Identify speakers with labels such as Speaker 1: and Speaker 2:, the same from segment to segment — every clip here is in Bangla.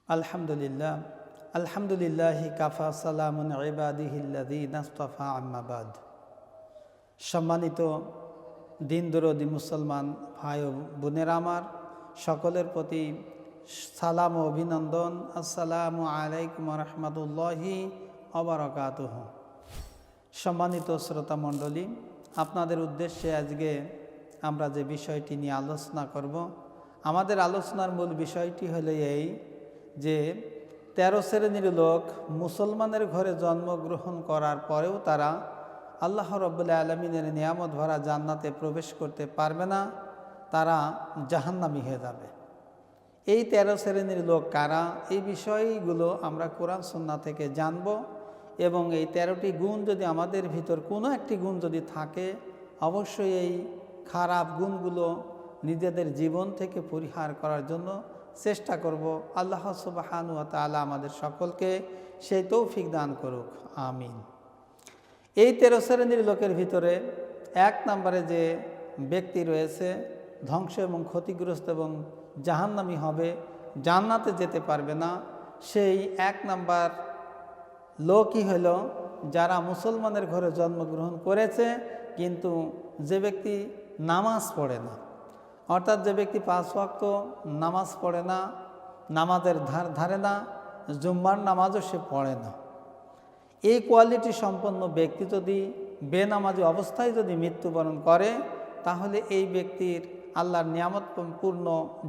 Speaker 1: আলহামদুলিল্লাহ আলহামদুলিল্লাহি কাফা সালামুন ইবাদিহিল্লাযীনা ইসতাফা আম্মা বাদ। সম্মানিত দিন দরদি মুসলমান ভাই ও বোনেরা আমার, সকলের প্রতি সালাম ও অভিনন্দন। আসসালামু আলাইকুম ওয়া রাহমাতুল্লাহি ওয়া বারাকাতুহু। সম্মানিত শ্রোতা মণ্ডলী, আপনাদের উদ্দেশ্যে আজকে আমরা যে বিষয়টি নিয়ে আলোচনা করব, আমাদের আলোচনার মূল বিষয়টি হলো এই যে 13 শ্রেণীর লোক মুসলমানের ঘরে জন্মগ্রহণ করার পরেও তারা আল্লাহ রাব্বুল আলামিনের নিয়ামত ভরা জান্নাতে প্রবেশ করতে পারবে না, তারা জাহান্নামী হয়ে যাবে। এই 13 শ্রেণীর লোক কারা, এই বিষয়গুলো আমরা কোরআন সুন্নাহ থেকে জানব। এবং এই 13টি গুণ যদি আমাদের ভিতর কোনো একটি গুণ যদি থাকে, অবশ্যই এই খারাপ গুণগুলো নিজেদের জীবন থেকে পরিহার করার জন্য চেষ্টা করব। আল্লাহ সুবহানাহু ওয়া তাআলা আমাদের সকলকে সেই তৌফিক দান করুক, আমিন। এই 13 শ্রেণীর লোকের ভিতরে 1 নম্বরে যে ব্যক্তি রয়েছে ধ্বংস এবং ক্ষতিগ্রস্ত এবং জাহান্নামী হবে, জান্নাতে যেতে পারবে না, সেই 1 নম্বর লোকই হলো যারা মুসলমানের ঘরে জন্মগ্রহণ করেছে কিন্তু যে ব্যক্তি নামাজ পড়ে না, অর্থাৎ যে ব্যক্তি 5 ওয়াক্ত নামাজ পড়ে না, নামাজের ধারে না, জুম্মার নামাজও সে পড়ে না। এই কোয়ালিটি সম্পন্ন ব্যক্তি যদি বেনামাজি অবস্থায় যদি মৃত্যুবরণ করে, তাহলে এই ব্যক্তির আল্লাহর নিয়ামত পূর্ণ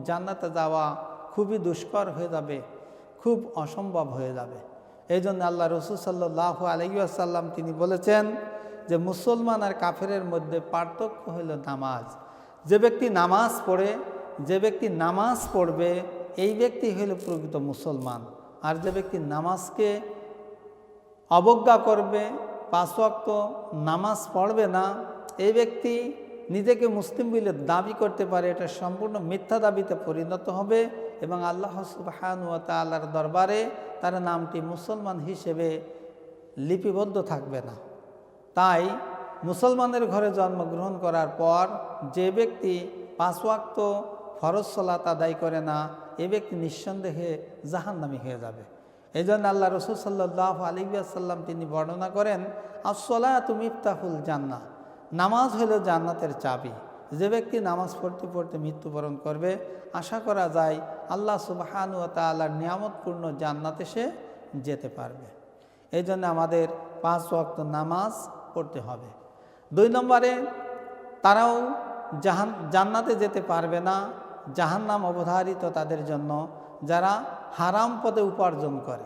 Speaker 1: জান্নাতে যাওয়া খুবই দুষ্কর হয়ে যাবে, খুব অসম্ভব হয়ে যাবে। এই জন্য আল্লাহ রাসূল সাল্লাল্লাহু আলাইহি ওয়াসাল্লাম তিনি বলেছেন যে মুসলমান আর কাফেরের মধ্যে পার্থক্য হলো নামাজ। যে ব্যক্তি নামাজ পড়ে, যে ব্যক্তি নামাজ পড়বে, এই ব্যক্তি হলো প্রকৃত মুসলমান। আর যে ব্যক্তি নামাজকে অবজ্ঞা করবে, 5 ওয়াক্ত নামাজ পড়বে না, এই ব্যক্তি নিজেকে মুসলিম বলে দাবি করতে পারে, এটা সম্পূর্ণ মিথ্যা দাবিতে পরিণত হবে এবং আল্লাহ সুবহানাহু ওয়া তাআলার দরবারে তার নামটি মুসলমান হিসেবে লিপিবদ্ধ থাকবে না। তাই মুসলমানের ঘরে জন্মগ্রহণ করার পর যে ব্যক্তি 5 ওয়াক্ত ফরজ সালাত আদায় করে না, এ ব্যক্তি নিঃসন্দেহে জাহান্নামী হয়ে যাবে। এই জন্য আল্লাহ রাসূল সাল্লাল্লাহু আলাইহি ওয়াসাল্লাম তিনি বর্ণনা করেন, আস-সালাতু মিফতাহুল জান্নাহ, নামাজ হলো জান্নাতের চাবি। যে ব্যক্তি নামাজ পড়তে পড়তে মৃত্যুবরণ করবে, আশা করা যায় আল্লাহ সুবহানাহু ওয়া তাআলার নিয়ামতপূর্ণ জান্নাতে সে যেতে পারবে। এই জন্য আমাদের 5 ওয়াক্ত নামাজ পড়তে হবে। 2 নম্বরে তারাও জান্নাতে যেতে পারবে না, জাহান্নাম অবধারিত তাদের জন্য যারা হারাম পথে উপার্জন করে।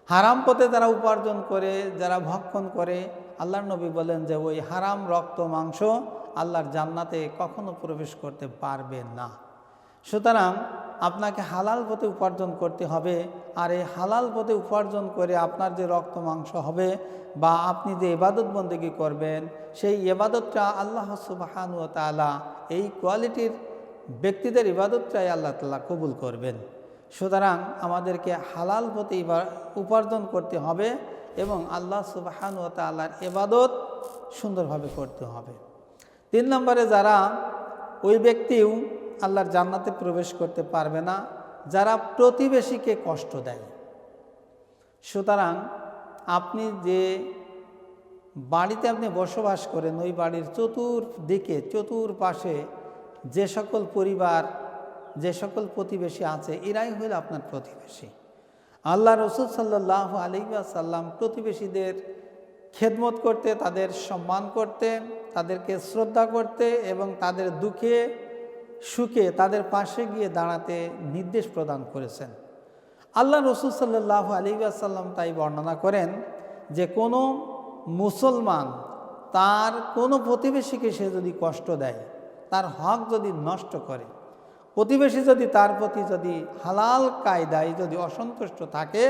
Speaker 1: হারাম পথে যারা উপার্জন করে, যারা ভক্ষণ করে, আল্লাহর নবী বলেন যে ওই হারাম রক্ত মাংস আল্লাহর জান্নাতে কখনো প্রবেশ করতে পারবে না। সুতরাং আপনাকে হালাল পথে উপার্জন করতে হবে। আর এই হালাল পথে উপার্জন করে আপনার যে রক্ত মাংস হবে বা আপনি যে ইবাদত বন্দেগী করবেন, সেই ইবাদতটা আল্লাহ সুবহানাহু ওয়া তাআলা এই কোয়ালিটির ব্যক্তিদের ইবাদতটাই আল্লাহ তাআলা কবুল করবেন। সুতরাং আমাদেরকে হালাল পথে উপার্জন করতে হবে এবং আল্লাহ সুবহানাহু ওয়া তাআলার ইবাদত সুন্দরভাবে করতে হবে। 3 নম্বরে যারা ওই ব্যক্তিও আল্লাহর জান্নাতে প্রবেশ করতে পারবে না, যারা প্রতিবেশীকে কষ্ট দেয়। সুতরাং আপনি যে বাড়িতে আপনি বসবাস করেন, ওই বাড়ির চতুর্দিকে চতুর্পাশে যে সকল পরিবার, যে সকল প্রতিবেশী আছে, এরাই হল আপনার প্রতিবেশী। আল্লাহ রাসূল সাল্লাল্লাহু আলাইহি ওয়াসাল্লাম প্রতিবেশীদের খেদমত করতে, তাদের সম্মান করতে, তাদেরকে শ্রদ্ধা করতে এবং তাদের দুঃখে সুখে তাদের পাশে গিয়ে দাঁড়াতে নির্দেশ প্রদান করেছেন। আল্লাহ রাসূল সাল্লাল্লাহু আলাইহি ওয়াসাল্লাম তাই বর্ণনা করেন যে কোনো মুসলমান তার কোনো প্রতিবেশীকে সে যদি কষ্ট দেয়, তার হক যদি নষ্ট করে, প্রতিবেশী যদি তার প্রতি যদি হালাল কায়দায় যদি অসন্তুষ্ট থাকে,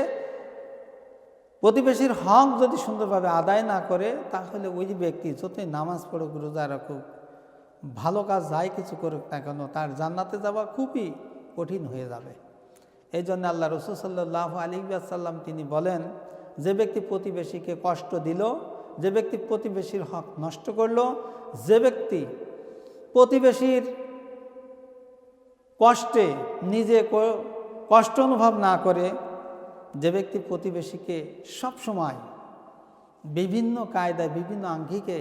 Speaker 1: প্রতিবেশীর হক যদি সুন্দরভাবে আদায় না করে, তাহলে ওই ব্যক্তি যতই নামাজ পড়ুক, রোজা রাখুক, ভালো কাজ যাই কিছু করুক না কেন, তার জান্নাতে যাওয়া খুবই কঠিন হয়ে যাবে। এই জন্য আল্লাহ রাসূল সাল্লাল্লাহু আলাইহি ওয়াসাল্লাম তিনি বলেন, যে ব্যক্তি প্রতিবেশীকে কষ্ট দিল, যে ব্যক্তি প্রতিবেশীর হক নষ্ট করলো, যে ব্যক্তি প্রতিবেশীর কষ্টে নিজে কষ্ট অনুভব না করে যে ব্যক্তি প্রতিবেশীকে সবসময় বিভিন্ন কায়দায় বিভিন্ন আঙ্গিকে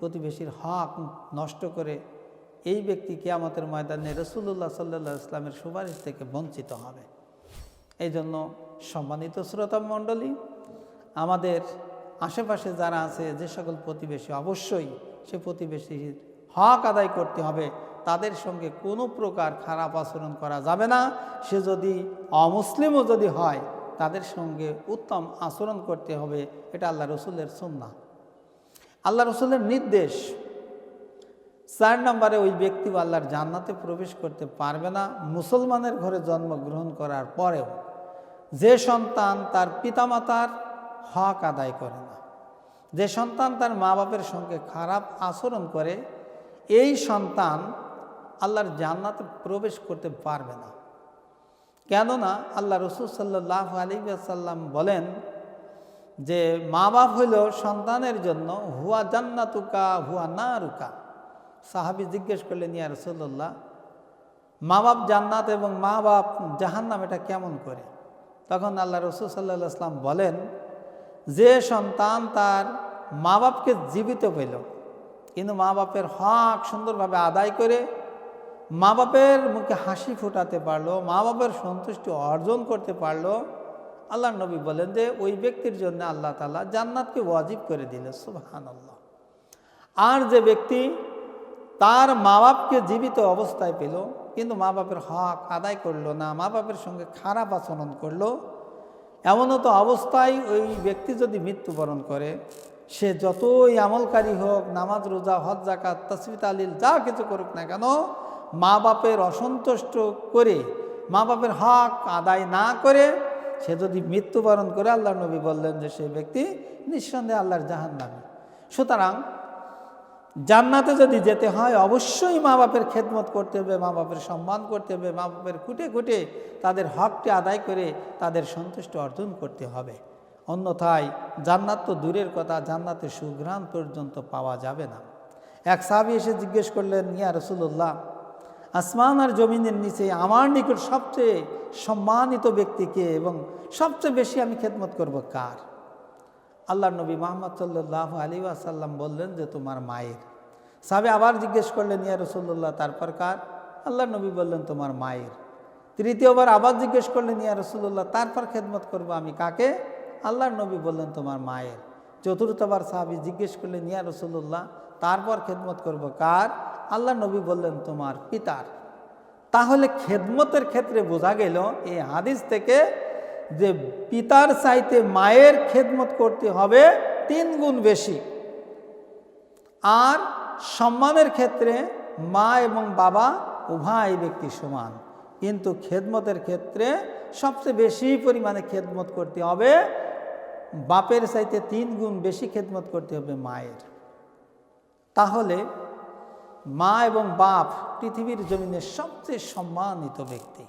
Speaker 1: প্রতিবেশীর হক নষ্ট করে, এই ব্যক্তি কিয়ামতের ময়দানে রাসূলুল্লাহ সাল্লাল্লাহু আলাইহি ওয়াসাল্লামের সুপারিশ থেকে বঞ্চিত হবে। এই জন্য সম্মানিত শ্রোতা মণ্ডলী, আমাদের আশেপাশে যারা আছে যে সকল প্রতিবেশী, অবশ্যই সে প্রতিবেশীর হক আদায় করতে হবে। তাদের সঙ্গে কোনো প্রকার খারাপ আচরণ করা যাবে না। সে যদি অমুসলিমও যদি হয়, তাদের সঙ্গে উত্তম আচরণ করতে হবে। এটা আল্লাহ রসুলের সুন্নাহ, আল্লাহ রসুলের নির্দেশ। 4 নম্বরে, ওই ব্যক্তি আল্লাহর জান্নাতে প্রবেশ করতে পারবে না মুসলমানের ঘরে জন্মগ্রহণ করার পরেও যে সন্তান তার পিতামাতার হক আদায় করে না, যে সন্তান তার মা বাপের সঙ্গে খারাপ আচরণ করে, এই সন্তান আল্লাহর জান্নাতে প্রবেশ করতে পারবে না। কেননা আল্লাহ রসুল সাল্লাল্লাহু আলাইহি ওয়াসাল্লাম বলেন যে মা বাপ হইল সন্তানের জন্য হুয়া জান্নাতুকা হুয়া নারুকা। সাহাবী জিজ্ঞেস করলেন, ইয়া রাসূলুল্লাহ, মা বাপ জান্নাত এবং মা বাপ জাহান্নাম, এটা কেমন করে? তখন আল্লাহ রসুল সাল্লাল্লাহু আলাইহি ওয়াসাল্লাম বলেন, যে সন্তান তার মা বাপকে জীবিত পেল কিন্তু মা বাপের হক সুন্দরভাবে আদায় করে মা বাপের মুখে হাসি ফোটাতে পারলো, মা বাপের সন্তুষ্টি অর্জন করতে পারলো, আল্লাহ নবী বলেন যে ওই ব্যক্তির জন্য আল্লাহ তাআলা জান্নাতকে ওয়াজিব করে দিলেন। সুবহানাল্লাহ। আর যে ব্যক্তি তার মা বাপকে জীবিত অবস্থায় পেল কিন্তু মা বাপের হক আদায় করলো না, মা বাপের সঙ্গে খারাপ আচরণ করলো, এমনও তো অবস্থায় ওই ব্যক্তি যদি মৃত্যুবরণ করে, সে যতই আমলকারী হোক, নামাজ রোজা হজ যাকাত তাসবিহ তাহলিল যা কিছু করুক না কেন, মা বাপের অসন্তুষ্ট করে, মা বাপের হক আদায় না করে সে যদি মৃত্যুবরণ করে, আল্লাহ নবী বললেন যে সেই ব্যক্তি নিঃসন্দেহে আল্লাহর জাহান্নামী। সুতরাং জান্নাতে যদি যেতে হয় অবশ্যই মা বাপের খেদমত করতে হবে, মা বাপের সম্মান করতে হবে, মা বাপের খুঁটে খুঁটে তাদের হকটি আদায় করে তাদের সন্তুষ্ট অর্জন করতে হবে। অন্যথায় জান্নাত তো দূরের কথা, জান্নাতের সুঘ্রাণ পর্যন্ত পাওয়া যাবে না। এক সাহাবী এসে জিজ্ঞেস করলেন, ইয়া রাসূলুল্লাহ, আসমান আর জমিনের নিচে আমার নিকট সবচেয়ে সম্মানিত ব্যক্তিকে এবং সবচেয়ে বেশি আমি খেদমত করব কার? আল্লাহর নবী মুহাম্মদ সাল্লাল্লাহু আলাইহি ওয়াসাল্লাম বললেন যে তোমার মায়ের। সাহাবী আবার জিজ্ঞেস করলেন, ইয়া রাসূলুল্লাহ, তারপর কার? আল্লাহর নবী বললেন তোমার মায়ের। তৃতীয়বার আবার জিজ্ঞেস করলেন, ইয়া রাসূলুল্লাহ, তারপর খেদমত করব আমি কাকে? আল্লাহর নবী বললেন তোমার মায়ের। চতুর্থবার সাহাবী জিজ্ঞেস করলেন, ইয়া রাসূলুল্লাহ, তারপর খেদমত করব কার? আল্লাহর নবী বললেন তোমার পিতার। তাহলে খেদমতের ক্ষেত্রে বোঝা গেল এই হাদিস থেকে যে পিতার চাইতে মায়ের খেদমত করতে হবে 3 গুণ বেশি। আর সম্মানের ক্ষেত্রে মা এবং বাবা উভয় ব্যক্তি সমান, কিন্তু খেদমতের ক্ষেত্রে সবচেয়ে বেশি পরিমাণে খেদমত করতে হবে, বাপের চাইতে 3 গুণ বেশি খেদমত করতে হবে মায়ের। তাহলে মা এবং বাপ পৃথিবীর জমিনের সবচেয়ে সম্মানিত ব্যক্তি।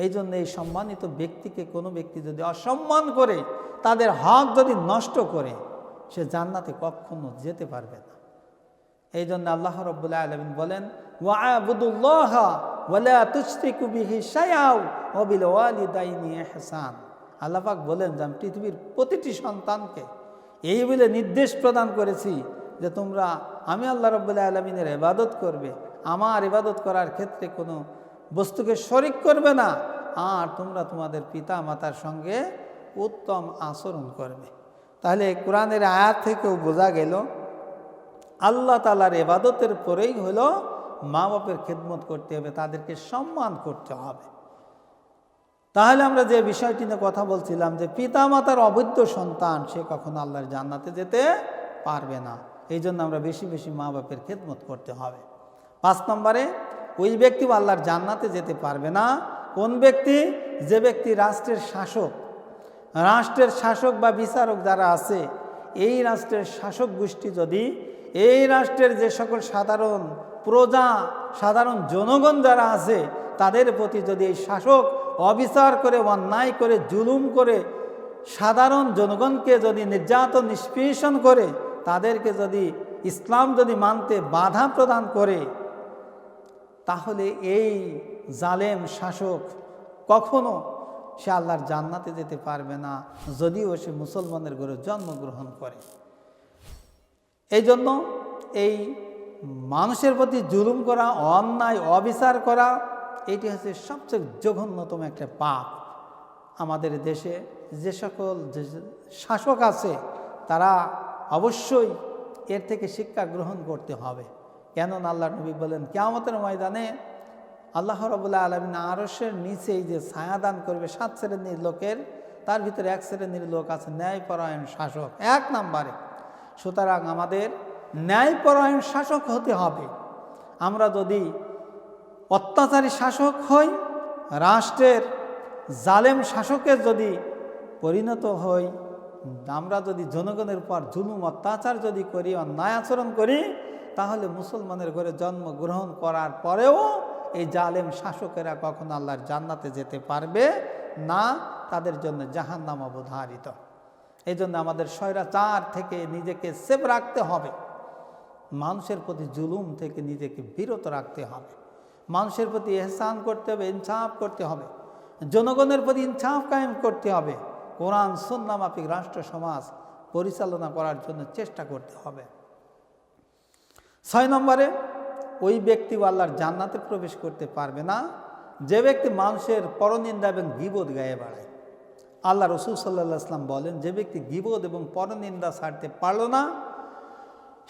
Speaker 1: এই জন্য এই সম্মানিত ব্যক্তিকে কোনো ব্যক্তি যদি অসম্মান করে, তাদের হক যদি নষ্ট করে, সে জান্নাতে কখনো যেতে পারবে না। এই জন্য আল্লাহ রাব্বুল আলামিন বলেন, ওয়া'বুদুল্লাহা ওয়া লা তুশরিকু বিহি শাইআও ওয়া বিল ওয়ালিদাইনি ইহসান। আল্লাহ পাক বলেন যে আমি পৃথিবীর প্রতিটি সন্তানকে এই বলে নির্দেশ প্রদান করেছি যে তোমরা আমি আল্লাহ রাব্বুল আলামিনের ইবাদত করবে, আমার ইবাদত করার ক্ষেত্রে কোনো বস্তুকে শরিক করবে না, আর তোমরা তোমাদের পিতা মাতার সঙ্গে উত্তম আচরণ করবে। তাহলে কোরআনের আয়াত থেকেও বোঝা গেল আল্লাহ তাআলার ইবাদতের পরেই হলো মা বাপের খেদমত করতে হবে, তাদেরকে সম্মান করতে হবে। তাহলে আমরা যে বিষয়টি নিয়ে কথা বলছিলাম যে পিতা মাতার অবৈধ সন্তান সে কখনো আল্লাহর জান্নাতে যেতে পারবে না। এই জন্য আমরা বেশি বেশি মা বাপের খেদমত করতে হবে। 5 নম্বরে, ওই ব্যক্তি আল্লাহর জান্নাতে যেতে পারবে না কোন ব্যক্তি? যে ব্যক্তি রাষ্ট্রের শাসক বা বিচারক যারা আছে, এই রাষ্ট্রের শাসক গোষ্ঠী যদি এই রাষ্ট্রের যে সকল সাধারণ প্রজা, সাধারণ জনগণ যারা আছে, তাদের প্রতি যদি এই শাসক অবিচার করে, অন্যায় করে, জুলুম করে, সাধারণ জনগণকে যদি নির্যাতন নিষ্পীড়ন করে, তাদেরকে যদি ইসলাম যদি মানতে বাধা প্রদান করে, তাহলে এই জালেম শাসক কখনো সে আল্লাহর জান্নাতে যেতে পারবে না, যদিও সে মুসলমানের ঘরে জন্মগ্রহণ করে। এই জন্য এই মানুষের প্রতি জুলুম করা, অন্যায় অবিচার করা, এটি হচ্ছে সবচেয়ে জঘন্যতম একটা পাপ। আমাদের দেশে যে সকল শাসক আছে তারা অবশ্যই এর থেকে শিক্ষা গ্রহণ করতে হবে। কেননা আল্লাহ নবী বলেন, কিয়ামতের ময়দানে আল্লাহ রাব্বুল আলামিন আরশের নিচে এই যে ছায়া দান করবে 7 শ্রেণীর লোকের, তার ভিতরে 1 শ্রেণীর লোক আছে ন্যায়পরায়ণ শাসক, 1 নম্বরে। সুতরাং আমাদের ন্যায়পরায়ণ শাসক হতে হবে। আমরা যদি অত্যাচারী শাসক হই, রাষ্ট্রের জালেম শাসকের যদি পরিণত হই, আমরা যদি জনগণের উপর জুলুম অত্যাচার যদি করি, অন্যায় আচরণ করি, তাহলে মুসলমানের ঘরে জন্মগ্রহণ করার পরেও এই জালেম শাসকেরা কখনো আল্লাহর জান্নাতে যেতে পারবে না, তাদের জন্য জাহান্নাম অবধারিত। এই জন্য আমাদের স্বৈরাচার থেকে নিজেকে সেভ রাখতে হবে, মানুষের প্রতি জুলুম থেকে নিজেকে বিরত রাখতে হবে, মানুষের প্রতি ইহসান করতে হবে, ইনসাফ করতে হবে, জনগণের প্রতি ইনসাফ কায়েম করতে হবে, কোরআন সুন্নাহ মাফিক রাষ্ট্র সমাজ পরিচালনা করার জন্য চেষ্টা করতে হবে। 6 নম্বরে, ওই ব্যক্তি আল্লাহর জান্নাতে প্রবেশ করতে পারবে না যে ব্যক্তি মানুষের পরনিন্দা এবং গীবত গায়ে বেড়ায়। আল্লাহ রাসূল সাল্লাল্লাহু আলাইহি ওয়াসাল্লাম বলেন, যে ব্যক্তি গীবত এবং পরনিন্দা ছাড়তে পারল না,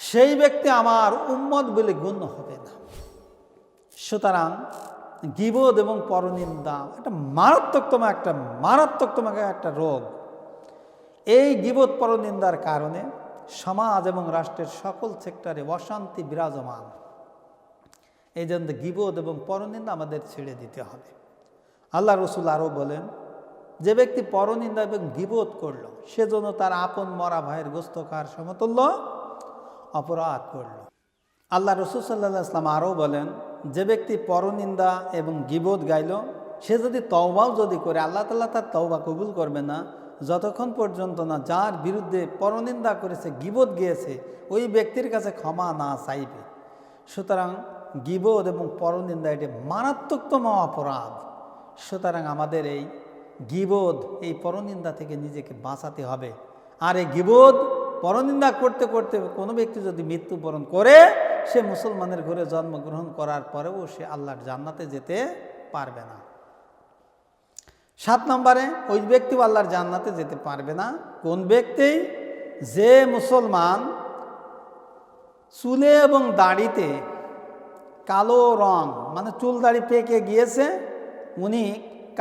Speaker 1: সেই ব্যক্তি আমার উম্মত বলে গণ্য হবে না। সুতরাং গীবত এবং পরনিন্দা একটা মারাত্মকতম একটা রোগ। এই গীবত পরনিন্দার কারণে সমাজ এবং রাষ্ট্রের সকল সেক্টরে অশান্তি বিরাজমান। এই জন্য গীবত এবং পরনিন্দা আমাদের ছেড়ে দিতে হবে। আল্লাহ রাসূল আরও বলেন, যে ব্যক্তি পরনিন্দা এবং গীবত করল, সেজন্য তার আপন মরা ভাইয়ের গোশত খাওয়ার সমতুল্য অপরাধ করল। আল্লাহ রাসূল সাল্লাল্লাহু আলাইহি ওয়াসাল্লাম আরও বলেন, যে ব্যক্তি পরনিন্দা এবং গীবত গাইল, সে যদি তওবাও যদি করে, আল্লাহ তাআলা তার তওবা কবুল করবে না যতক্ষণ পর্যন্ত না যার বিরুদ্ধে পরনিন্দা করেছে, গীবত গিয়েছে, ওই ব্যক্তির কাছে ক্ষমা না চাইবে। সুতরাং গীবত এবং পরনিন্দা এটি মারাত্মকতম অপরাধ। সুতরাং আমাদের এই গীবত, এই পরনিন্দা থেকে নিজেকে বাঁচাতে হবে। আর এই গীবত পরনিন্দা করতে করতে কোনো ব্যক্তি যদি মৃত্যুবরণ করে, সে মুসলমানের ঘরে জন্মগ্রহণ করার পরেও সে আল্লাহর জান্নাতে যেতে পারবে না। 7 নম্বরে, ওই ব্যক্তি আল্লাহর জান্নাতে যেতে পারবে না কোন ব্যক্তি, যে মুসলমান চুলে এবং দাড়িতে কালো রং, মানে চুল দাড়ি পেকে গিয়েছে, উনি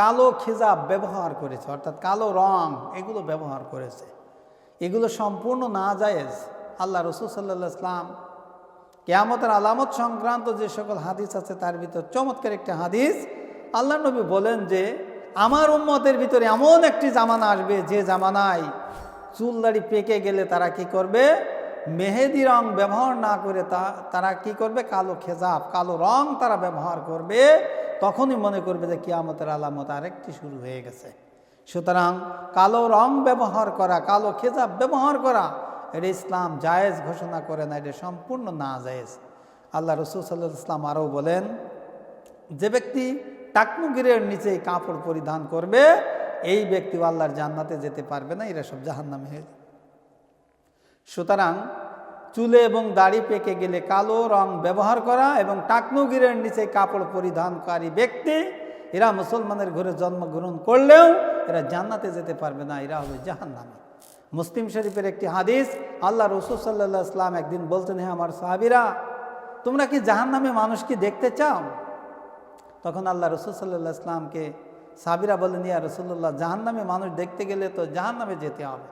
Speaker 1: কালো খিজাব ব্যবহার করেছে, অর্থাৎ কালো রং এগুলো ব্যবহার করেছে, এগুলো সম্পূর্ণ নাজায়েজ। আল্লাহ রাসূল সাল্লাল্লাহু আলাইহি ওয়াসাল্লাম কিয়ামতের আলামত সংক্রান্ত যে সকল হাদিস আছে তার ভিতর চমৎকার একটা হাদিস, আল্লাহ নবী বলেন যে আমার উম্মতের ভিতরে এমন একটি জামানা আসবে, যে জামানায় চুল দাড়ি পেকে গেলে তারা কি করবে, মেহেদি রং ব্যবহার না করে তারা কি করবে, কালো খেজাব, কালো রং তারা ব্যবহার করবে। তখনই মনে করবে যে কিয়ামতের আলামত আরেকটি শুরু হয়ে গেছে। সুতরাং কালো রং ব্যবহার করা, কালো খেজাব ব্যবহার করা, এটা ইসলাম জায়েজ ঘোষণা করে না, এটা সম্পূর্ণ না জায়েজ। আল্লাহ রাসূল সাল্লাল্লাহু আলাইহি ওয়াসাল্লাম আরও বলেন, যে ব্যক্তি টাকনুগিরের নিচে কাপড় পরিধান করবে, এই ব্যক্তি আল্লাহর জান্নাতে যেতে পারবে না, এরা সব জাহান্নামে হয়ে যাবে। সুতরাং চুলে এবং দাড়ি পেকে গেলে কালো রং ব্যবহার করা এবং টাকনুগিরের নিচে কাপড় পরিধানকারী ব্যক্তি, এরা মুসলমানের ঘরে জন্মগ্রহণ করলেও এরা জান্নাতে যেতে পারবে না, এরা হবে জাহান্নামী। মুসলিম শরীফের একটি হাদিস, আল্লাহ রাসূল সাল্লাল্লাহু আলাইহি ওয়াসাল্লাম একদিন বলতেন, হে আমার সাহাবীরা, তোমরা কি জাহান্নামী মানুষ কি দেখতে চাও? তখন আল্লাহ রাসূল সাল্লাল্লাহু আলাইহি ওয়াসাল্লামকে সাহাবীরা বললেন, ইয়া রাসূলুল্লাহ, জাহান্নামী মানুষ দেখতে গেলে তো জাহান্নামে যেতে হবে।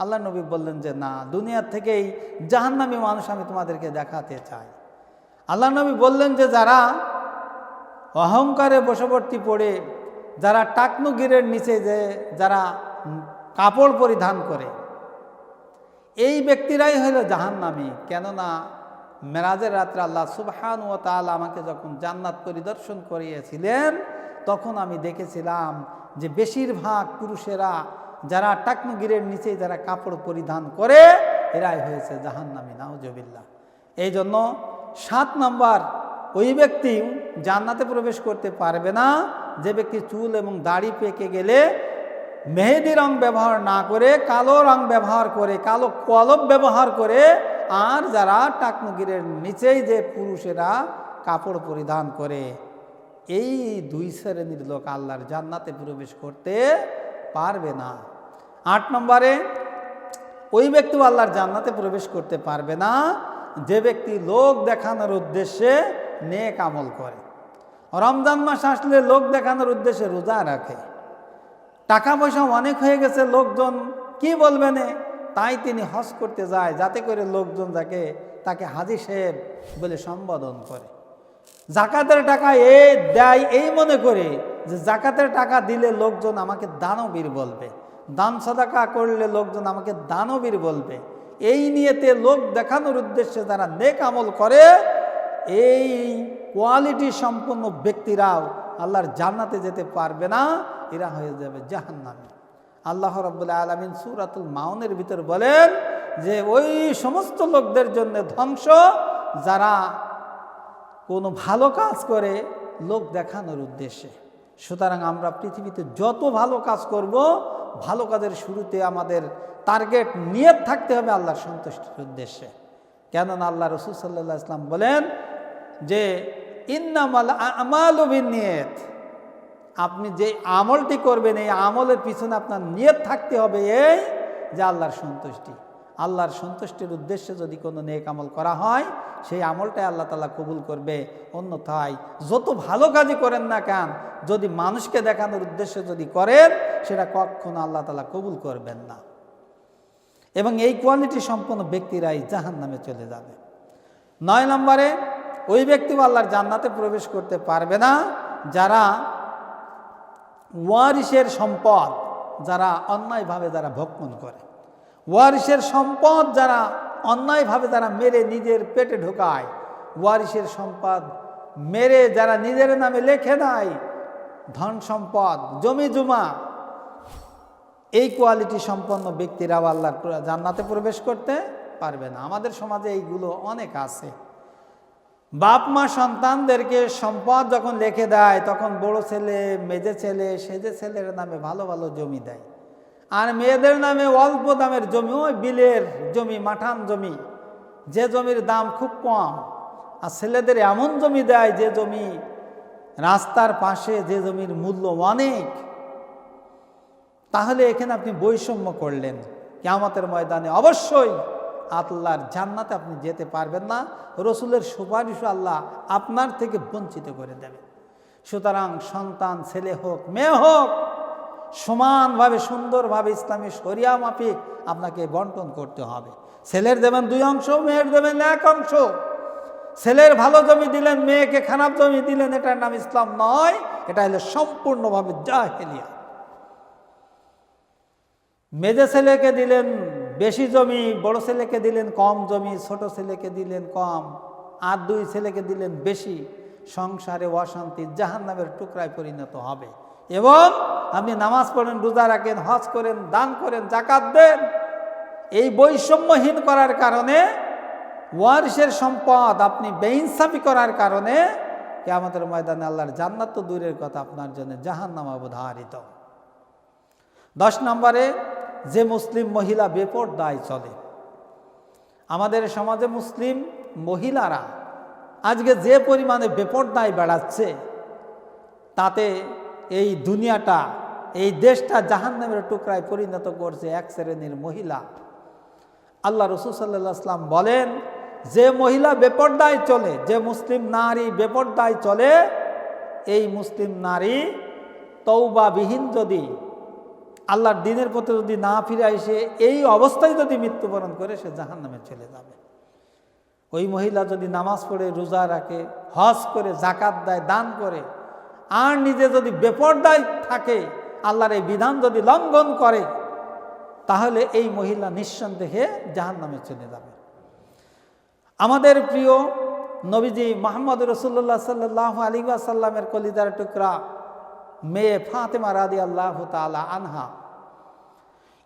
Speaker 1: আল্লাহ নবী বললেন যে না, দুনিয়ার থেকেই জাহান্নামী মানুষ আমি তোমাদেরকে দেখাতে চাই। আল্লাহ নবী বললেন যে যারা অহংকারে বশবর্তী পড়ে, যারা টাকনুগিরের নিচে যারা কাপড় পরিধান করে, এই ব্যক্তিরাই হইল জাহান্নামী। কেননা মেরাজের রাত্রে আল্লাহ সুবহানাহু ওয়া তাআলা আমাকে যখন জান্নাত পরিদর্শন করিয়েছিলেন, তখন আমি দেখেছিলাম যে বেশিরভাগ পুরুষেরা যারা টাকনুগিরের নিচে যারা কাপড় পরিধান করে, এরাই হয়েছে জাহান্নামী, নাউজুবিল্লাহ। এই জন্য 7 নম্বর, ওই ব্যক্তি জান্নাতে প্রবেশ করতে পারবে না যে ব্যক্তি চুল এবং দাড়ি পেকে গেলে মেহেদি রং ব্যবহার না করে কালো রং ব্যবহার করে, কালো কলব ব্যবহার করে, আর যারা টাকনুগিরের নিচেই যে পুরুষেরা কাপড় পরিধান করে, এই দুই শ্রেণীর লোক আল্লাহর জান্নাতে প্রবেশ করতে পারবে না। 8 নম্বরে, ওই ব্যক্তিও আল্লাহর জান্নাতে প্রবেশ করতে পারবে না যে ব্যক্তি লোক দেখানোর উদ্দেশ্যে নেক আমল করে। রমজান মাস আসলে লোক দেখানোর উদ্দেশ্যে রোজা রাখে, টাকা পয়সা অনেক হয়ে গেছে, লোকজন কি বলবেন তাই তিনি হজ করতে যায়, যাতে করে লোকজন তাকে হাজী সাহেব বলে সম্বোধন করে। জাকাতের টাকা দেয় এই মনে করে যে জাকাতের টাকা দিলে লোকজন আমাকে দানবীর বলবে, দান সাদাকা করলে লোকজন আমাকে দানবীর বলবে। এই নিয়েতে লোক দেখানোর উদ্দেশ্যে যারা নেক আমল করে, এই কোয়ালিটি সম্পন্ন ব্যক্তিরাও আল্লাহর জান্নাতে যেতে পারবে না, এরা হয়ে যাবে জাহান্নামী। আল্লাহ রাব্বুল আলামিন সূরাতুল মাউনের ভিতর বলেন যে ওই সমস্ত লোকদের জন্য ধ্বংস যারা কোনো ভালো কাজ করে লোক দেখানোর উদ্দেশ্যে। সুতরাং আমরা পৃথিবীতে যত ভালো কাজ করব, ভালো কাজের শুরুতে আমাদের টার্গেট নিয়ত থাকতে হবে আল্লাহর সন্তুষ্টির উদ্দেশ্যে। কেননা আল্লাহ রাসূল সাল্লাল্লাহু আলাইহি ওয়াসাল্লাম বলেন যে ইন্নামাল আমালু বিন্নিয়াত, আপনি যে আমলটি করবেন এই আমলের পিছনে আপনার নিয়ত থাকতে হবে এই যে আল্লাহর সন্তুষ্টি। আল্লাহর সন্তুষ্টির উদ্দেশ্যে যদি কোনো নেক আমল করা হয়, সেই আমলটাই আল্লাহ তাআলা কবুল করবে। অন্যথায় যত ভালো কাজই করেন না কেন, যদি মানুষকে দেখানোর উদ্দেশ্যে যদি করেন, সেটা কখনো আল্লাহ তাআলা কবুল করবেন না। এবং এই কোয়ালিটি সম্পন্ন ব্যক্তিরাই জাহান্নামে চলে যাবে। 9 নম্বরে, ওই ব্যক্তিও আল্লাহর জান্নাতে প্রবেশ করতে পারবে না যারা ওয়ারিসের সম্পদ যারা অন্যায়ভাবে যারা ভক্ষণ করে। ওয়ারিসের সম্পদ যারা অন্যায়ভাবে যারা মেরে নিজের পেটে ঢোকায়, ওয়ারিসের সম্পদ মেরে যারা নিজের নামে লেখে নেয়, ধন সম্পদ জমি জমা, এই কোয়ালিটি সম্পন্ন ব্যক্তিরাও আল্লাহর জান্নাতে প্রবেশ করতে পারবে না। আমাদের সমাজে এইগুলো অনেক আছে। বাপ মা সন্তানদেরকে সম্পদ যখন লিখে দেয়, তখন বড় ছেলে মেজে ছেলে সেজে ছেলের নামে ভালো ভালো জমি দেয়, আর মেয়েদের নামে অল্প দামের জমি, ওই বিলের জমি, মাঠান জমি, যে জমির দাম খুব কম। আর ছেলেদের এমন জমি দেয় যে জমি রাস্তার পাশে, যে জমির মূল্য অনেক। তাহলে এখানে আপনি বৈষম্য করলেন। কিয়ামতের ময়দানে অবশ্যই আল্লাহর জান্নাতে আপনি যেতে পারবেন না। রসুলের সুপারিশও আল্লাহ আপনার থেকে বঞ্চিত করে দেবে। সুতরাং সন্তান ছেলে হোক মেয়ে হোক, সমানভাবে সুন্দরভাবে ইসলামী শরিয়া মাফিক আপনাকে বন্টন করতে হবে। ছেলের দেবেন 2 অংশ, মেয়ের দেবেন 1 অংশ। ছেলের ভালো জমি দিলেন, মেয়েকে খারাপ জমি দিলেন, এটার নাম ইসলাম নয়, এটা হলো সম্পূর্ণভাবে জাহেলিয়া। মেজে ছেলেকে দিলেন বেশি জমি, বড় ছেলেকে দিলেন কম জমি, ছোট ছেলেকে দিলেন কম, আর 2 ছেলেকে দিলেন বেশি। সংসারে অশান্তি জাহান্নামের টুকরায় পরিণত হবে। এবং আপনি নামাজ পড়েন, রোজা রাখেন, হজ করেন, দান করেন, জাকাত দেন, এই বৈষম্যহীন করার কারণে, ওয়ারিসের সম্পদ আপনি বেইনসাফি করার কারণে কিয়ামতের ময়দানে আল্লাহর জান্নাত তো দূরের কথা, আপনার জন্য জাহান্নাম অবধারিত। 10 নম্বরে, যে মুসলিম মহিলা বেপরদায় চলে। আমাদের সমাজে মুসলিম মহিলারা আজকে যে পরিমাণে বেপরদায় বেড়াচ্ছে, তাতে এই দুনিয়াটা, এই দেশটা জাহান্নামের টুকরায় পরিণত করছে এক শ্রেণীর মহিলা। আল্লাহ রাসূল সাল্লাল্লাহু আলাইহি ওয়াসাল্লাম বলেন, যে মহিলা বেপরদায় চলে, যে মুসলিম নারী বেপরদায় চলে, এই মুসলিম নারী তওবাবিহীন যদি আল্লাহর দিনের পথে যদি না ফিরে এসে এই অবস্থায় যদি মৃত্যুবরণ করে, সে জাহান্নামে চলে যাবে। ওই মহিলা যদি নামাজ পড়ে, রোজা রাখে, হজ করে, জাকাত দেয়, দান করে, আর নিজে যদি বেপরদায় থাকে, আল্লাহর এই বিধান যদি লঙ্ঘন করে, তাহলে এই মহিলা নিঃসন্দেহে জাহান্নামে চলে যাবে। আমাদের প্রিয় নবীজি মুহাম্মদ রাসূলুল্লাহ সাল্লাল্লাহু আলাইহি ওয়াসাল্লামের কলিজার টুকরা মেয়ে ফাতেমা রাদিয়াল্লাহু তাআলা আনহা,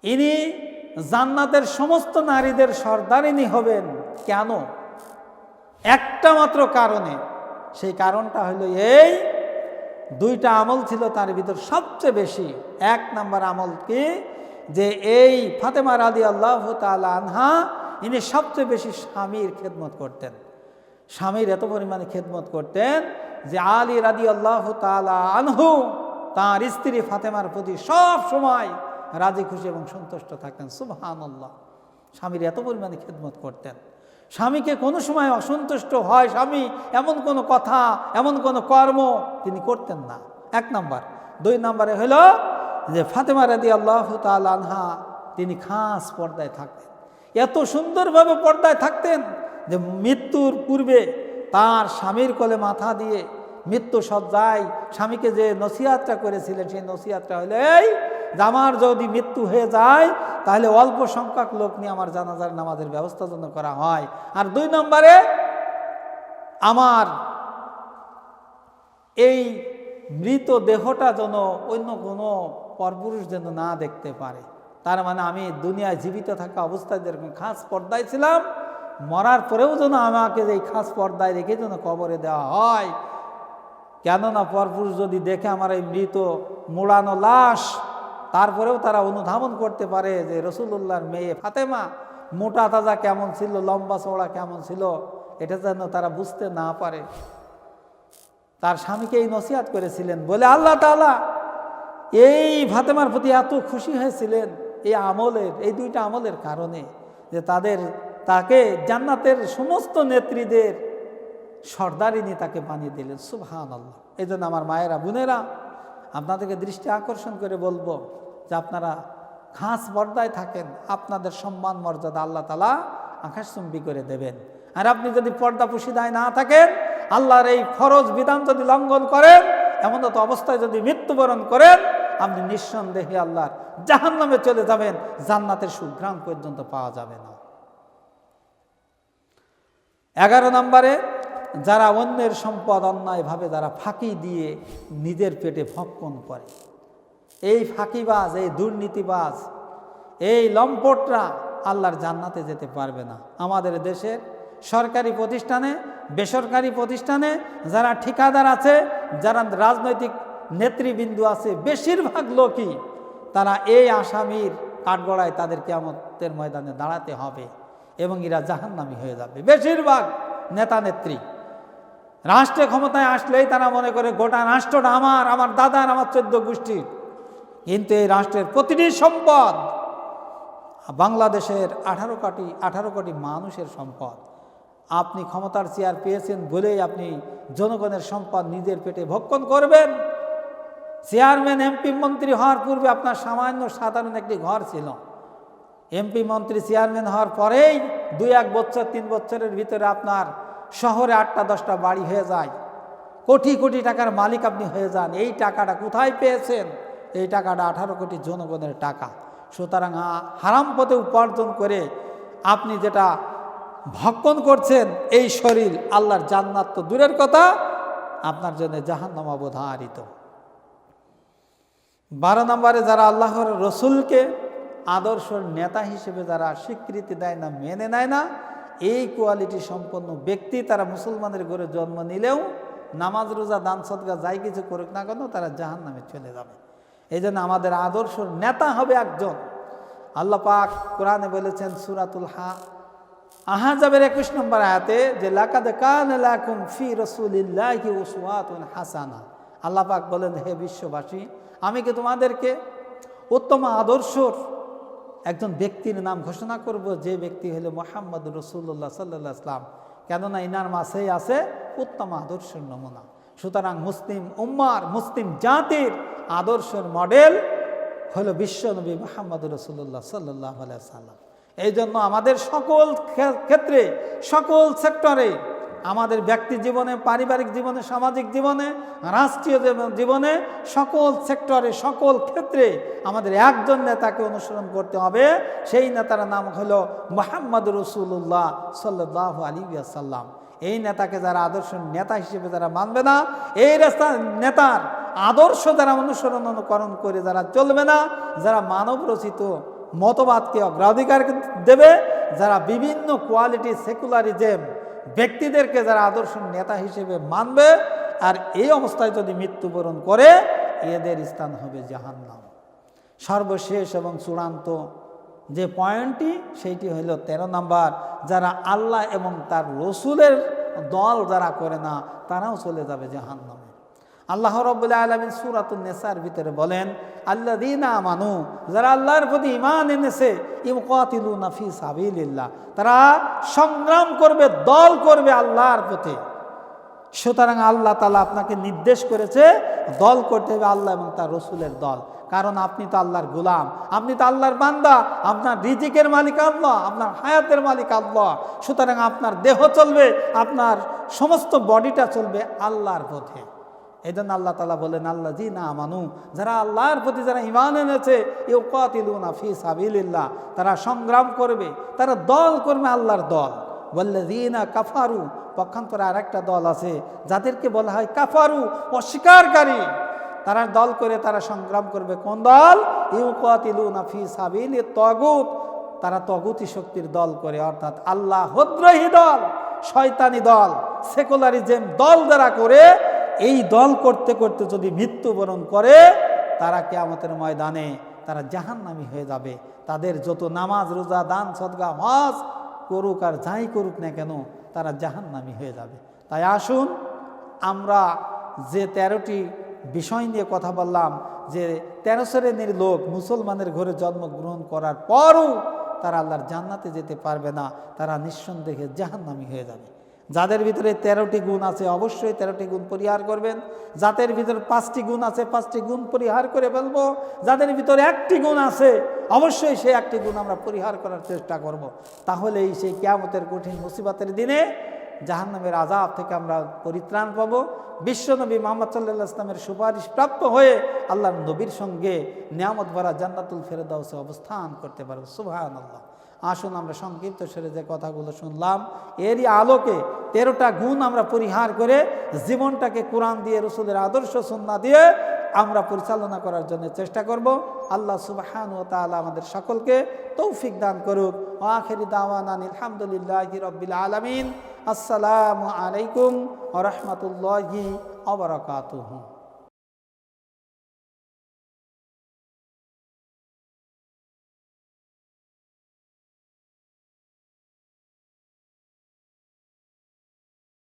Speaker 1: ইনি জান্নাতের সমস্ত নারীদের সর্দারিনী হবেন। কেন? একটা মাত্র কারণে। সেই কারণটা হলো এই দুইটা আমল ছিল তার ভিতর সবচেয়ে বেশি। এক নাম্বার আমল কি, যে এই ফাতেমা রাদিয়াল্লাহু তাআলা আনহা ইনি সবচেয়ে বেশি স্বামীর খেদমত করতেন। স্বামীর এত পরিমাণে খেদমত করতেন যে আলী রাদিয়াল্লাহু তাআলা আনহু তার স্ত্রী ফাতেমার প্রতি সব সময় রাজি খুশি এবং সন্তুষ্ট থাকতেন। সুবহানাল্লাহ। স্বামীর এত পরিমাণে খেদমত করতেন, স্বামীকে কোনো সময় অসন্তুষ্ট হয় স্বামী এমন কোনো কথা এমন কোনো কর্ম তিনি করতেন না, এক নাম্বার। দুই নাম্বারে হলো যে ফাতেমা রাদিয়াল্লাহু তাআলা আনহা তিনি খাস পর্দায় থাকতেন। এত সুন্দরভাবে পর্দায় থাকতেন যে মৃত্যুর পূর্বে তার স্বামীর কোলে মাথা দিয়ে মৃত্যু সজ্জায় স্বামীকে যে নসিহতটা করেছিলেন, সেই নসিহতটা হলো এই যে আমার যদি মৃত্যু হয়ে যায় তাহলে অল্প সংখ্যক লোক নিয়ে আমার জানাজার নামাজের ব্যবস্থা যেন করা হয়। আর দুই নম্বরে আমার এই মৃত দেহটা যেন অন্য কোনো পরপুরুষ যেন না দেখতে পারে। তার মানে আমি দুনিয়ায় জীবিত থাকা অবস্থায় যেরকম খাস পর্দায় ছিলাম, মরার পরেও যেন আমাকে এই খাস পর্দায় রেখে যেন কবরে দেওয়া হয়। কেননা পরপুরুষ যদি দেখে আমার এই মৃত মোড়ানো লাশ, তারপরেও তারা অনুধাবন করতে পারে যে রাসূলুল্লাহর মেয়ে ফাতেমা মোটা তাজা কেমন ছিল, লম্বা চওড়া কেমন ছিল, এটা যেন তারা বুঝতে না পারে। তার স্বামীকে এই নসিহত করেছিলেন বলে আল্লাহ তাআলা এই ফাতেমার প্রতি এত খুশি হয়েছিলেন এই আমলের, এই দুইটা আমলের কারণে, যে তাকে জান্নাতের সমস্ত নেত্রীদের সর্দারিনী তাকে বানিয়ে দিলেন। সুবহানাল্লাহ। এই জন্য আমার মায়েরা বোনেরা, আপনাদেরকে দৃষ্টি আকর্ষণ করে বলবো যে আপনারা খাস পর্দায় থাকেন, আপনাদের সম্মান মর্যাদা আল্লাহ তাআলা আকাশচুম্বী করে দেবেন। আর আপনি যদি পর্দা পুশিদায় না থাকেন, আল্লাহর এই ফরজ বিধান যদি লঙ্ঘন করেন, এমন তো অবস্থায় যদি মৃত্যুবরণ করেন, আপনি নিঃসন্দেহে আল্লাহর জাহান্নামে চলে যাবেন, জান্নাতের সুঘ্রাণ পর্যন্ত পাওয়া যাবে না। 11 নম্বরে, যারা অন্যের সম্পদ অন্যায়ভাবে যারা ফাঁকি দিয়ে নিজের পেটে ভক্ষণ করে, এই ফাঁকিবাজ, এই দুর্নীতিবাজ, এই লম্পটরা আল্লাহর জান্নাতে যেতে পারবে না। আমাদের দেশের সরকারি প্রতিষ্ঠানে, বেসরকারি প্রতিষ্ঠানে যারা ঠিকাদার আছে, যারা রাজনৈতিক নেতৃবৃন্দ আছে, বেশিরভাগ লোকই তারা এই আসামির কাঠগড়ায় তাদের কিয়ামতের ময়দানে দাঁড়াতে হবে এবং এরা জাহান্নামী হয়ে যাবে। বেশিরভাগ নেতা নেত্রী রাষ্ট্রে ক্ষমতায় আসলেই তারা মনে করে গোটা রাষ্ট্রটা আমার দাদার, আমার 14 গোষ্ঠীর। কিন্তু এই রাষ্ট্রের প্রতিটি সম্পদ বাংলাদেশের 18 কোটি মানুষের সম্পদ। আপনি ক্ষমতার চেয়ার পেয়েছেন বলেই আপনি জনগণের সম্পদ নিজের পেটে ভক্ষণ করবেন। চেয়ারম্যান, এমপি, মন্ত্রী হওয়ার পূর্বে আপনার সামান্য সাধারণ একটি ঘর ছিল। এমপি, মন্ত্রী, চেয়ারম্যান হওয়ার পরেই 2-1 বছর 3 বছরের ভিতরে আপনার শহরে 8টা-10টা বাড়ি হয়ে যায়, কোটি কোটি টাকার মালিক আপনি হয়ে যান। এই টাকাটা কোথায় পেয়েছেন? এই টাকাটা 18 কোটি জনগণের টাকা। সুতরাং হারাম পথে উপার্জন করে আপনি যেটা ভক্ষণ করছেন, এই শরীর আল্লাহর জান্নাত তো দূরের কথা, আপনার জন্য জাহান্নাম অবধারিত। 12 নম্বরে, যারা আল্লাহর রসুলকে আদর্শ নেতা হিসেবে যারা স্বীকৃতি দেয় না, মেনে নেয় না, এই কোয়ালিটি সম্পন্ন ব্যক্তি তারা মুসলমানের ঘরে জন্ম নিলেও নামাজ, রোজা, দান, সদকা যাই কিছু করুক না কেন, তারা জাহান্নামে চলে যাবে। এই জন্য আমাদের আদর্শ নেতা হবে একজন। আল্লাহ পাক কোরআনে বলেছেন সূরাতুল আহজাবের 21 নম্বর আয়াতে যে লাকাদ কানা লাকুম ফি রাসূলিল্লাহি উসওয়াতুন হাসানাহ। আল্লাহ পাক বলেন, হে বিশ্ববাসী, আমি কি তোমাদেরকে উত্তম আদর্শর একজন ব্যক্তির নাম ঘোষণা করব, যে ব্যক্তি হলো মুহাম্মদ রাসূলুল্লাহ সাল্লাল্লাহু আলাইহি ওয়াসাল্লাম। কেননা ইনার মাঝেই আছে উত্তম আদর্শের নমুনা। সুতরাং মুসলিম উম্মার, মুসলিম জাতির আদর্শের মডেল হলো বিশ্বনবী মুহাম্মদ রাসূলুল্লাহ সাল্লাল্লাহু আলাইহি ওয়াসাল্লাম। এই জন্য আমাদের সকল ক্ষেত্রে, সকল সেক্টরে, আমাদের ব্যক্তি জীবনে, পারিবারিক জীবনে, সামাজিক জীবনে, রাষ্ট্রীয় জীবনে, সকল সেক্টরে, সকল ক্ষেত্রে আমাদের একজন নেতাকে অনুসরণ করতে হবে। সেই নেতার নাম হলো মুহাম্মদ রাসূলুল্লাহ সাল্লাল্লাহু আলাইহি ওয়াসাল্লাম। এই নেতাকে যারা আদর্শ নেতা হিসেবে যারা মানবে না, এই নেতার আদর্শ যারা অনুকরণ করে যারা চলবে না, যারা মানব রচিত মতবাদকে অগ্রাধিকার দেবে, যারা বিভিন্ন কোয়ালিটি সেকুলারিজম ব্যক্তিদেরকে যারা আদর্শ নেতা হিসেবে মানবে, আর এই অবস্থায় যদি মৃত্যুবরণ করে এদের স্থান হবে জাহান্নাম। সর্বশেষ এবং চূড়ান্ত যে পয়েন্টটি সেইটি হইল 13 নম্বর, যারা আল্লাহ এবং তার রসুলের দল যারা করে না তারাও চলে যাবে জাহান্নামে। আল্লাহ রাব্বুল আলামিন সূরাতুন নিসার ভিতরে বলেন, আল্লাযীনা আমানু, যারা আল্লাহর প্রতি ঈমান এনেছে, ইউকাতিলুনা ফি সাবিলিল্লাহ, তারা সংগ্রাম করবে, দল করবে আল্লাহর পথে। সুতরাং আল্লাহ তাআলা আপনাকে নির্দেশ করেছে দল করতে হবে আল্লাহ এবং তার রসুলের দল। কারণ আপনি তো আল্লাহর গোলাম, আপনি তো আল্লাহর বান্দা, আপনার রিজিকের মালিক আল্লাহ, আপনার হায়াতের মালিক আল্লাহ। সুতরাং আপনার দেহ চলবে, আপনার সমস্ত বডিটা চলবে আল্লাহর পথে। এই জন্য আল্লাহ তাআলা বলেন, আল্লাযীনা আমানু, যারা আল্লাহর প্রতি যারা ঈমান এনেছে, ইউকাতিলুনা ফি সাবিলিল্লাহ, তারা সংগ্রাম করবে, তারা দল করবে আল্লাহর দল। ওয়াল্লাযীনা কাফারু, পক্ষান্তরে আরেকটা দল আছে যাদেরকে বলা হয় কাফারু, অস্বীকারী। তারা দল করে তারা সংগ্রাম করবে। কোন দল? ইউকাতিলুনা ফি সাবিলিত তাগুত, তারা তাগুতি শক্তির দল করে, অর্থাৎ আল্লাহ হদ্রোহী দল, শয়তানি দল, সেকুলারিজম দল যারা করে, এই দল করতে করতে যদি মৃত্যুবরণ করে তারা কিয়ামতের ময়দানে তারা জাহান্নামী হয়ে যাবে। তাদের যত নামাজ, রোজা, দান, সদকা, হজ করুক আর যাই করুক না কেন, তারা জাহান্নামী হয়ে যাবে। তাই আসুন আমরা যে 13টি বিষয় নিয়ে কথা বললাম, যে 13 শ্রেণীর লোক মুসলমানের ঘরে জন্মগ্রহণ করার পরও তারা আল্লাহর জান্নাতে যেতে পারবে না, তারা নিঃসন্দেহে জাহান্নামী হয়ে যাবে। যাদের ভিতরে 13টি গুণ আছে অবশ্যই 13টি গুণ পরিহার করবেন। যাদের ভিতরে 5টি গুণ আছে 5টি গুণ পরিহার করে ফেলবো। যাদের ভিতরে 1টি গুণ আছে অবশ্যই সেই 1টি গুণ আমরা পরিহার করার চেষ্টা করব। তাহলেই সেই কিয়ামতের কঠিন মুসিবতের দিনে জাহান্নামের আযাব থেকে আমরা পরিত্রাণ পাব। বিশ্বনবী মুহাম্মদ সাল্লাল্লাহু আলাইহি ওয়াসাল্লামের সুপারিশ প্রাপ্ত হয়ে আল্লাহর নবীর সঙ্গে নিয়ামত ভরা জান্নাতুল ফেরদাউসে অবস্থান করতে পারব। সুবহানাল্লাহ। আসুন আমরা সংক্ষিপ্ত সেরে যে কথাগুলো শুনলাম এরই আলোকে 13টা গুণ আমরা পরিহার করে জীবনটাকে কোরআন দিয়ে, রসুলের আদর্শ সুন্নাহ দিয়ে আমরা পরিচালনা করার জন্য চেষ্টা করব। আল্লাহ সুবহানাহু ওয়া তাআলা আমাদের সকলকে তৌফিক দান করুক। ওয়া আখিরু দাওয়ানা আলহামদুলিল্লাহি রাব্বিল আলামিন। আসসালামু আলাইকুম ওয়া রাহমাতুল্লাহি ওয়া বারাকাতুহু।